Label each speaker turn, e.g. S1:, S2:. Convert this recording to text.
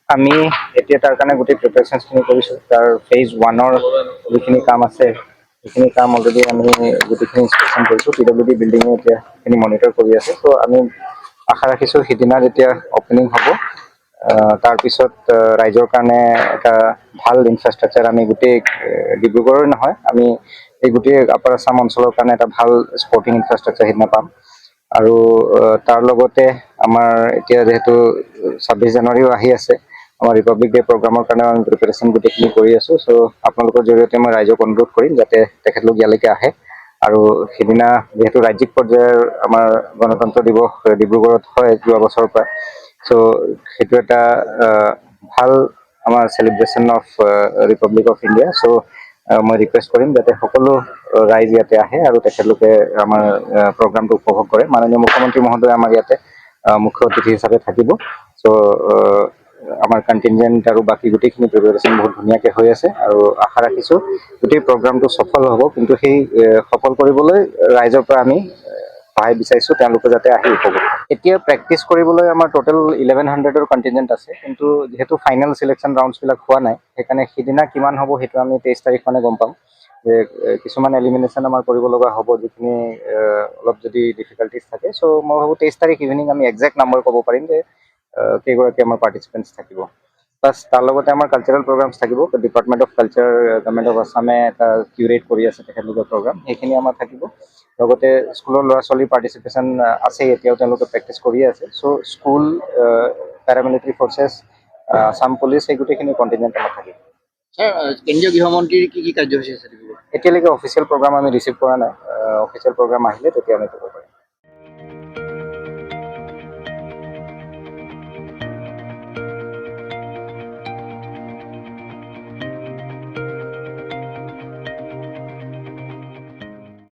S1: আমি এতিয়া তাৰ কাৰণে গোটেই প্ৰিপেৰেশ্যনছখিনি কৰিছোঁ। তাৰ ফেজ 1-ৰ যিখিনি কাম আছে সেইখিনি কাম অলৰেডি আমি গোটেইখিনি ইনস্পেকশ্যন কৰিছোঁ। PWD বিল্ডিঙে এতিয়া সেইখিনি মনিটৰ কৰি আছে। চ' আমি আশা ৰাখিছোঁ সিদিনা যেতিয়া অপেনিং হ'ব তাৰপিছত ৰাইজৰ কাৰণে এটা ভাল ইনফ্ৰাষ্ট্ৰাকচাৰ আমি গোটেই ডিব্ৰুগড়ৰ নহয়, আমি এই গোটেই আপাৰ আছাম অঞ্চলৰ কাৰণে এটা ভাল স্পৰ্টিং ইনফ্ৰাষ্ট্ৰাকচাৰ সিদিনা পাম। আৰু তাৰ লগতে আমাৰ এতিয়া যিহেতু 26 জানুৱাৰীও আহি আছে, আমাৰ ৰিপাব্লিক ডে প্ৰগ্ৰামৰ কাৰণে আমি প্ৰিপেৰেশ্যন গোটেইখিনি কৰি আছোঁ। চ' আপোনালোকৰ জৰিয়তে মই ৰাইজক অনুৰোধ কৰিম যাতে তেখেতলোক ইয়ালৈকে আহে। আৰু সিদিনা যিহেতু ৰাজ্যিক পৰ্যায়ৰ আমাৰ গণতন্ত্ৰ দিৱস ডিব্ৰুগড়ত হয় যোৱা বছৰৰ পৰা, চ' সেইটো এটা ভাল আমাৰ celebration of Republic of India. So' মই ৰিকুৱেষ্ট কৰিম যাতে সকলো ৰাইজ ইয়াতে আহে আৰু তেখেতলোকে আমাৰ প্ৰগ্ৰামটো উপভোগ কৰে। মাননীয় মুখ্যমন্ত্ৰী মহোদয় আমাৰ ইয়াতে মুখ্য অতিথি হিচাপে থাকিব। চ' আমাৰ কণ্টিনজেণ্ট আৰু বাকী গোটেইখিনি প্ৰিপেৰেশ্যন বহুত ধুনীয়াকৈ হৈ আছে আৰু আশা ৰাখিছোঁ গোটেই প্ৰগ্ৰামটো সফল হ'ব। কিন্তু সেই সফল কৰিবলৈ ৰাইজৰ পৰা আমি সহায় বিচাৰিছোঁ, তেওঁলোকে যাতে আহি উপভোগ কৰে। এতিয়া প্ৰেক্টিচ কৰিবলৈ আমাৰ টোটেল 1100ৰ কণ্টিনজেণ্ট আছে, কিন্তু যিহেতু ফাইনেল চিলেকশ্যন ৰাউণ্ডছবিলাক হোৱা নাই, সেইকাৰণে সিদিনা কিমান হ'ব সেইটো আমি 23 তাৰিখ মানে গম পাম। যে কিছুমান এলিমিনেশ্যন আমাৰ কৰিব লগা হ'ব, যিখিনি অলপ যদি ডিফিকাল্টিজ থাকে। চ' মই ভাবোঁ 23 তাৰিখ ইভিনিং আমি একজেক্ট নাম্বাৰ ক'ব পাৰিম যে কেইগৰাকী আমাৰ পাৰ্টিচিপেণ্টছ থাকিব। প্লাছ তাৰ লগতে আমাৰ কালচাৰেল প্ৰগ্ৰামছ থাকিব। Department of culture government of আছামে এটা কিউৰেট কৰি আছে তেখেতলোকৰ প্ৰগ্ৰাম, সেইখিনি আমাৰ থাকিব। লগতে স্কুলৰ ল'ৰা ছোৱালীৰ পাৰ্টিচিপেশ্যন আছেই, এতিয়াও তেওঁলোকে প্ৰেক্টিচ কৰিয়ে আছে। So' school, paramilitary forces, Assam police, এই গোটেইখিনি কণ্টিনেণ্ট আমাৰ থাকিব।
S2: কেন্দ্ৰীয় গৃহমন্ত্ৰীৰ কি কাৰ্যসূচী আছে?
S1: এতিয়ালৈকে অফিচিয়েল প্ৰগ্ৰাম আমি ৰিচিভ কৰা নাই। অফিচিয়েল প্ৰগ্ৰাম আহিলে তেতিয়া আমি